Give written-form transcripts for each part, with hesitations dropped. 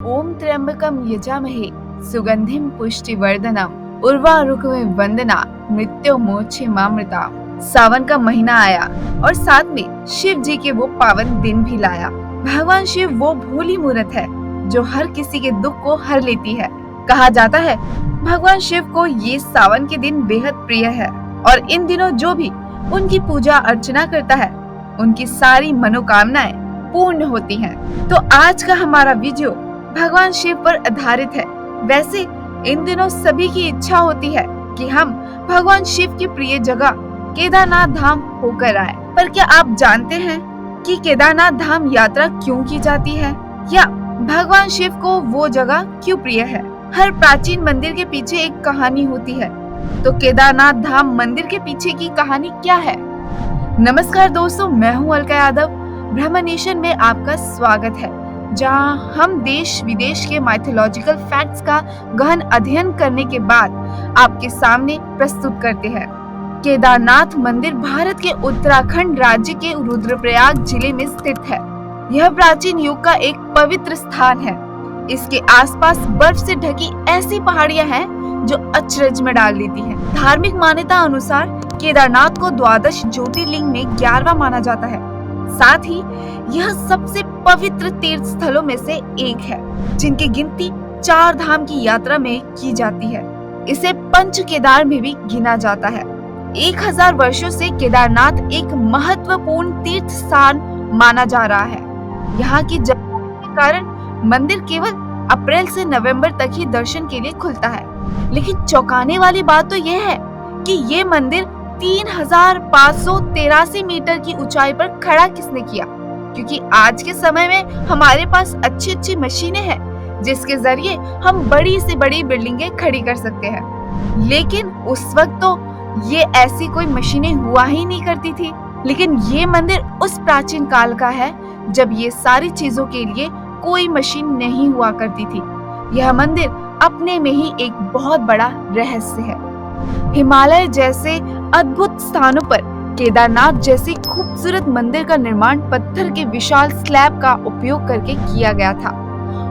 ओम त्र्यंबकम यजामहे सुगंधिम पुष्टिवर्धनम उर्वारुकमिव वंदना मृत्युर्मोक्षे मामृता। सावन का महीना आया और साथ में शिव जी के वो पावन दिन भी लाया। भगवान शिव वो भोली मूरत है जो हर किसी के दुख को हर लेती है। कहा जाता है भगवान शिव को ये सावन के दिन बेहद प्रिय है और इन दिनों जो भी उनकी पूजा अर्चना करता है उनकी सारी मनोकामनाएं पूर्ण होती हैं। तो आज का हमारा वीडियो भगवान शिव पर आधारित है। वैसे इन दिनों सभी की इच्छा होती है कि हम भगवान शिव की प्रिय जगह केदारनाथ धाम होकर आए, पर क्या आप जानते हैं कि केदारनाथ धाम यात्रा क्यों की जाती है या भगवान शिव को वो जगह क्यों प्रिय है? हर प्राचीन मंदिर के पीछे एक कहानी होती है, तो केदारनाथ धाम मंदिर के पीछे की कहानी क्या है? नमस्कार दोस्तों, मैं हूँ अलका यादव। ब्रह्म नेशन में आपका स्वागत है, जहां हम देश विदेश के माइथोलॉजिकल फैक्ट्स का गहन अध्ययन करने के बाद आपके सामने प्रस्तुत करते हैं। केदारनाथ मंदिर भारत के उत्तराखंड राज्य के रुद्रप्रयाग जिले में स्थित है। यह प्राचीन युग का एक पवित्र स्थान है। इसके आसपास बर्फ से ढकी ऐसी पहाड़ियां हैं जो अचरज में डाल देती हैं। धार्मिक मान्यता अनुसार केदारनाथ को द्वादश ज्योतिर्लिंग में 11वां माना जाता है। साथ ही यह सबसे पवित्र तीर्थ स्थलों में से एक है, जिनकी गिनती 4 धाम की यात्रा में की जाती है। इसे पंच केदार में भी गिना जाता है। 1000 वर्षों से केदारनाथ एक महत्वपूर्ण तीर्थ स्थान माना जा रहा है। यहाँ की जगह के कारण मंदिर केवल अप्रैल से नवंबर तक ही दर्शन के लिए खुलता है। लेकिन चौंकाने वाली बात तो यह है कि ये मंदिर 3583 मीटर की ऊंचाई पर खड़ा किसने किया? क्योंकि आज के समय में हमारे पास अच्छी मशीनें हैं जिसके जरिए हम बड़ी से बड़ी बिल्डिंगें खड़ी कर सकते हैं। लेकिन उस वक्त तो ये ऐसी कोई मशीनें हुआ ही नहीं करती थी। लेकिन ये मंदिर उस प्राचीन काल का है जब ये सारी चीजों के लिए कोई मशीन नहीं हुआ करती थी। यह मंदिर अपने में ही एक बहुत बड़ा रहस्य है। हिमालय जैसे अद्भुत स्थानों पर केदारनाथ जैसी खूबसूरत मंदिर का निर्माण पत्थर के विशाल स्लैब का उपयोग करके किया गया था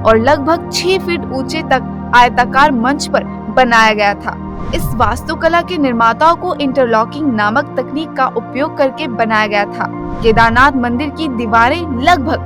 और लगभग 6 फीट ऊंचे तक आयताकार मंच पर बनाया गया था। इस वास्तुकला के निर्माताओं को इंटरलॉकिंग नामक तकनीक का उपयोग करके बनाया गया था। केदारनाथ मंदिर की दीवारें लगभग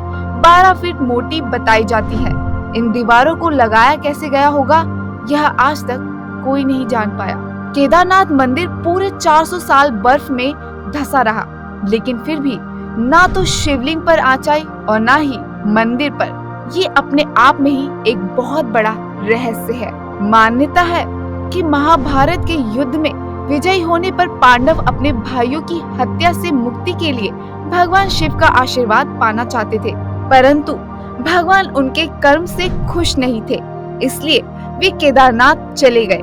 12 फीट मोटी बताई जाती है। इन दीवारों को लगाया कैसे गया होगा, यह आज तक कोई नहीं जान पाया। केदारनाथ मंदिर पूरे 400 साल बर्फ में धंसा रहा, लेकिन फिर भी ना तो शिवलिंग पर आंचाई और ना ही मंदिर पर। ये अपने आप में ही एक बहुत बड़ा रहस्य है। मान्यता है कि महाभारत के युद्ध में विजयी होने पर पांडव अपने भाइयों की हत्या से मुक्ति के लिए भगवान शिव का आशीर्वाद पाना चाहते थे, परंतु भगवान उनके कर्म से खुश नहीं थे, इसलिए वे केदारनाथ चले गए।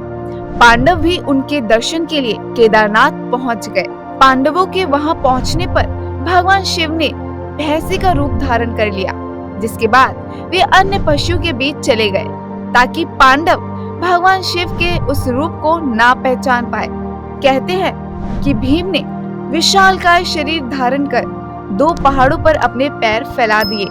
पांडव भी उनके दर्शन के लिए केदारनाथ पहुंच गए। पांडवों के वहां पहुंचने पर भगवान शिव ने भैंसी का रूप धारण कर लिया, जिसके बाद वे अन्य पशुओं के बीच चले गए ताकि पांडव भगवान शिव के उस रूप को ना पहचान पाए। कहते हैं कि भीम ने विशालकाय शरीर धारण कर 2 पहाड़ों पर अपने पैर फैला दिए,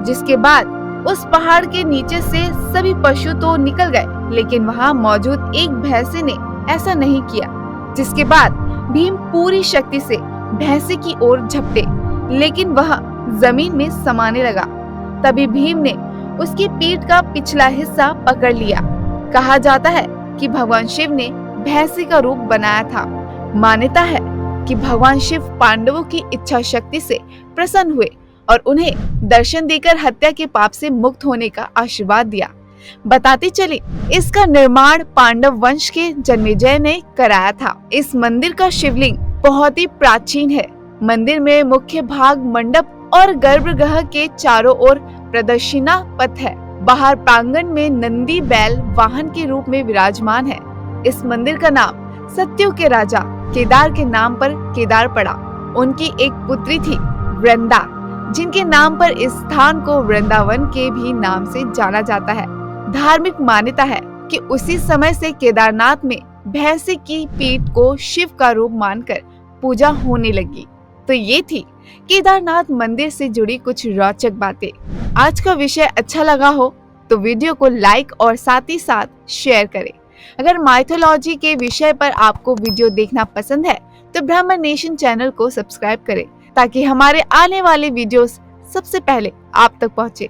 जिसके बाद उस पहाड़ के नीचे से सभी पशु तो निकल गए, लेकिन वहां मौजूद एक भैंसे ने ऐसा नहीं किया। जिसके बाद भीम पूरी शक्ति से भैंसे की ओर झपटे, लेकिन वह जमीन में समाने लगा। तभी भीम ने उसकी पीठ का पिछला हिस्सा पकड़ लिया। कहा जाता है कि भगवान शिव ने भैंसे का रूप बनाया था। मान्यता है कि भगवान शिव पांडवों की इच्छा शक्ति से प्रसन्न हुए और उन्हें दर्शन देकर हत्या के पाप से मुक्त होने का आशीर्वाद दिया। बताते चले, इसका निर्माण पांडव वंश के जन्मेजय ने कराया था। इस मंदिर का शिवलिंग बहुत ही प्राचीन है। मंदिर में मुख्य भाग मंडप और गर्भगृह के चारों ओर प्रदक्षिणा पथ है। बाहर प्रांगण में नंदी बैल वाहन के रूप में विराजमान है। इस मंदिर का नाम सत्यों के राजा केदार के नाम पर केदार पड़ा। उनकी एक पुत्री थी वृंदा, जिनके नाम पर इस स्थान को वृंदावन के भी नाम से जाना जाता है। धार्मिक मान्यता है कि उसी समय से केदारनाथ में भैंसे की पीठ को शिव का रूप मानकर पूजा होने लगी। तो ये थी केदारनाथ मंदिर से जुड़ी कुछ रोचक बातें। आज का विषय अच्छा लगा हो तो वीडियो को लाइक और साथ ही साथ शेयर करें। अगर माइथोलॉजी के विषय पर आपको वीडियो देखना पसंद है तो ब्राह्मण नेशन चैनल को सब्सक्राइब करें ताकि हमारे आने वाले वीडियोस सबसे पहले आप तक पहुंचे।